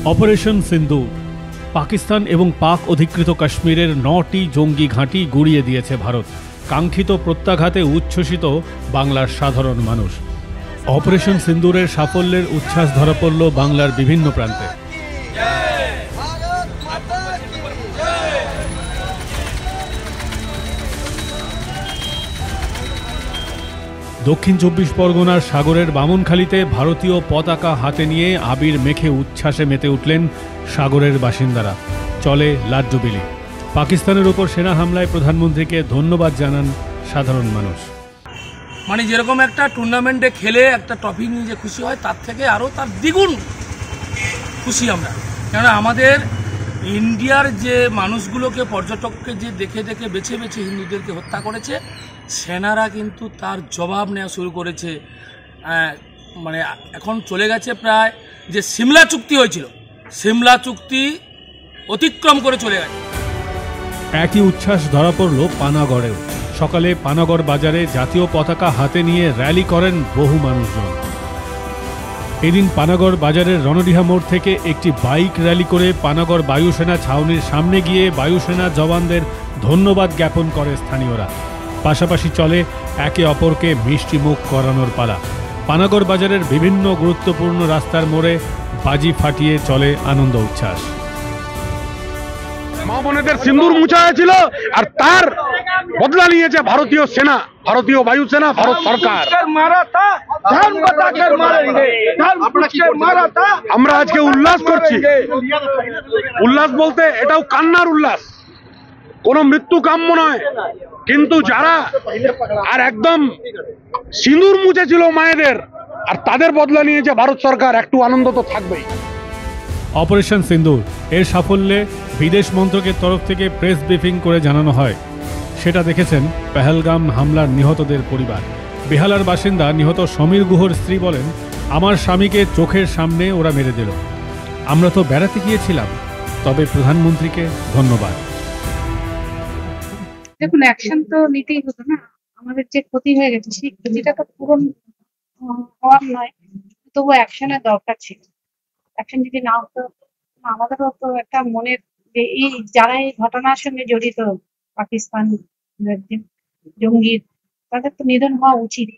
Operation সিন্দুর পাকিস্তান এবং পাক অধিকৃত কাশ্মীরের ৯টি জঙ্গি ঘাঁটি গুড়িয়ে দিয়েছে ভারত। কাঙ্ক্ষিত প্রত্যাঘাতে উচ্ছ্বসিত বাংলার সাধারণ মানুষ। অপারেশন সিন্দুরের সাফল্যের উচ্ছ্বাস ধরা পড়ল বাংলার বিভিন্ন প্রান্তে। দক্ষিণ ২৪ পরগনার সাগরের বামনখালীতে ভারতীয় পতাকা হাতে নিয়ে আবির মেখে উচ্ছ্বাসে মেতে উঠলেন সাগরের বাসিন্দারা। চলে লাড্ডুবিলি। পাকিস্তানের উপর সেনা হামলায় প্রধানমন্ত্রীকে ধন্যবাদ জানান সাধারণ মানুষ। মানে যেরকম একটা টুর্নামেন্টে খেলে একটা ট্রফি নিয়ে যে খুশি হয়, তার থেকে আরও তার দ্বিগুণ খুশি আমরা। কেননা আমাদের ইন্ডিয়ার যে মানুষগুলোকে, পর্যটককে যে দেখে দেখে বেছে বেছে হিন্দুদেরকে হত্যা করেছে, সেনারা কিন্তু তার জবাব নেওয়া শুরু করেছে। মানে এখন চলে গেছে প্রায় যে সিমলা চুক্তি হয়েছিল, সিমলা চুক্তি অতিক্রম করে চলে গেছে। একই উচ্ছ্বাস ধরা পড়ল পানাগড়েও। সকালে পানাগড় বাজারে জাতীয় পতাকা হাতে নিয়ে র্যালি করেন বহু মানুষজন। এদিন পানাগড় বাজারের রণডিহা মোড় থেকে একটি বাইক র্যালি করে পানাগড় বায়ুসেনা ছাউনির সামনে গিয়ে বায়ুসেনা জওয়ানদের ধন্যবাদ জ্ঞাপন করে স্থানীয়রা। পাশাপাশি চলে একে অপরকে মিষ্টি মুখ করানোর পালা। পানাগড় বাজারের বিভিন্ন গুরুত্বপূর্ণ রাস্তার মোড়ে বাজি ফাটিয়ে চলে আনন্দ উচ্ছ্বাস। মা বোনেদের সিন্দুর মুছা হয়েছিল, আর তার বদলা নিয়েছে ভারতীয় সেনা, ভারতীয় বায়ুসেনা, ভারত সরকার। আমরা আজকে উল্লাস করছি। উল্লাস বলতে এটাও কান্নার উল্লাস, কোনো মৃত্যু কাম্য নয়। কিন্তু যারা আর একদম সিঁদুর মুছেছিল মায়েদের, আর তাদের বদলা নিয়েছে ভারত সরকার, একটু আনন্দ তো থাকবেই। অপারেশন সিন্দুর এর সাফল্যে বিদেশ মন্ত্রকের তরফ থেকে প্রেস ব্রিফিং করে জানানো হয়। সেটা দেখেছেন পেহেলগাম হামলার নিহতদের পরিবার। বেহালার বাসিন্দা নিহত সমীর গুহর স্ত্রী বলেন, আমার স্বামীকে চোখের সামনে ওরা মেরে দিল। আমরা তো বেড়াতে গিয়েছিলাম, তবে প্রধানমন্ত্রীকে ধন্যবাদ। দেখুন, অ্যাকশন তো নিতেই হতো না। আমাদের যে ক্ষতি হয়ে গেছে সেই ক্ষতিটা তো পূরণ হওয়ার নয়, তবু অ্যাকশনের দরকার ছিল। অ্যাকশন যদি না হতো, আমাদেরও তো একটা মনের যে এই যারা এই ঘটনার সঙ্গে জড়িত, পাকিস্তান জঙ্গির, তাদের তো নিধন হওয়া উচিত,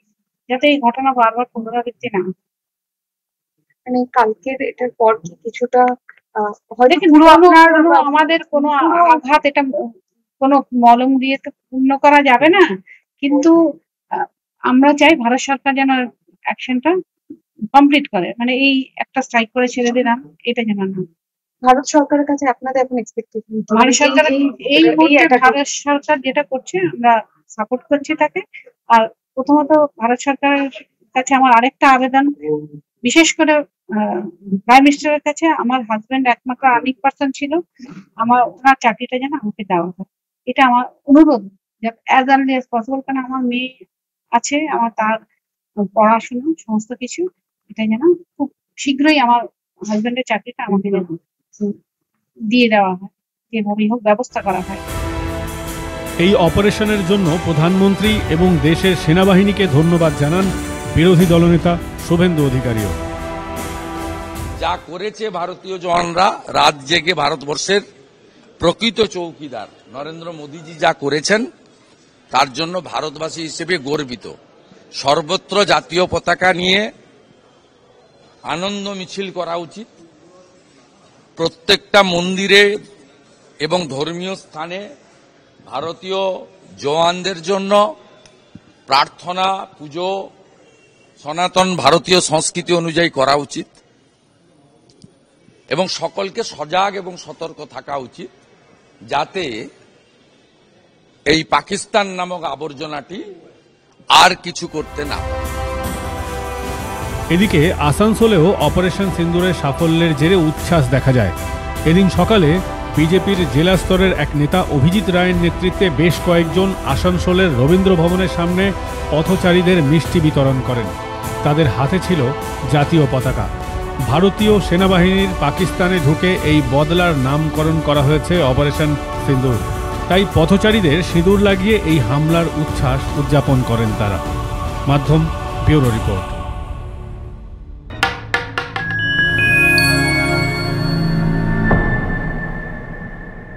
যাতে এই ঘটনা বারবার পুনরাবৃত্তি না হয়। মানে কালকের এটার পর কি কিছুটা আমাদের কোনো আঘাত, এটা কোনো মলম দিয়ে তো পূর্ণ করা যাবে না, কিন্তু আমরা চাই ভারত সরকার যেন অ্যাকশনটা কমপ্লিট করে। মানে এই একটা স্ট্রাইক করে ছেড়ে দিলাম, এটা যেন না। ভারত সরকারের কাছে আপনাদের এখন এক্সপেকটেশন? ভারত সরকার এই মুহূর্তে ভারত সরকার যেটা করছে আমরা সাপোর্ট করছি তাকে। আর প্রথমত ভারত সরকারের কাছে আমার আরেকটা আবেদন, বিশেষ করে প্রাইম মিনিস্টারের কাছে। আমার হাজবেন্ড একমাত্র আর্নিং পার্সন ছিল, ওনার চাকরিটা যেন আমাকে দেওয়া হয়, এটা আমার অনুরোধ, অ্যাজ আর্লি অ্যাজ পসিবল। কারণ আমার মেয়ে আছে, আমার তার পড়াশুনো সমস্ত কিছু, এটা যেন খুব শীঘ্রই আমার হাজবেন্ডের চাকরিটা আমাকে যেন দিয়ে দেওয়া হয়, যেভাবেই হোক ব্যবস্থা করা হয়। এই অপারেশনের জন্য প্রধানমন্ত্রী এবং দেশের সেনাবাহিনীকে ধন্যবাদ জানান বিরোধী দলনেতা শুভেন্দু অধিকারীও। যা করেছে ভারতীয় জওয়ানরা, রাত জেগে ভারতবর্ষের প্রকৃত চৌকিদার নরেন্দ্র মোদীজি যা করেছেন, তার জন্য ভারতবাসী হিসেবে গর্বিত। সর্বত্র জাতীয় পতাকা নিয়ে আনন্দ মিছিল করা উচিত। প্রত্যেকটা মন্দিরে এবং ধর্মীয় স্থানে ভারতীয় জওয়ানদের জন্য প্রার্থনা, পুজো সনাতন ভারতীয় সংস্কৃতি অনুযায়ী করা উচিত, এবং সকলকে সজাগ এবং সতর্ক থাকা উচিত, যাতে এই পাকিস্তান নামক আবর্জনাটি আর কিছু করতে না পারে। এদিকে আসানসোলেও অপারেশন সিন্দুরের সাফল্যের জেরে উচ্ছ্বাস দেখা যায়। এদিন সকালে বিজেপির জেলা স্তরের এক নেতা অভিজিৎ রায়ের নেতৃত্বে বেশ কয়েকজন আসানসোলের রবীন্দ্র ভবনের সামনে পথচারীদের মিষ্টি বিতরণ করেন। তাদের হাতে ছিল জাতীয় পতাকা। ভারতীয় সেনাবাহিনীর পাকিস্তানে ঢুকে এই বদলার নামকরণ করা হয়েছে অপারেশন সিন্দুর। তাই পথচারীদের সিঁদুর লাগিয়ে এই হামলার উচ্ছ্বাস উদযাপন করেন তারা। মাধ্যম ব্যুরো রিপোর্ট।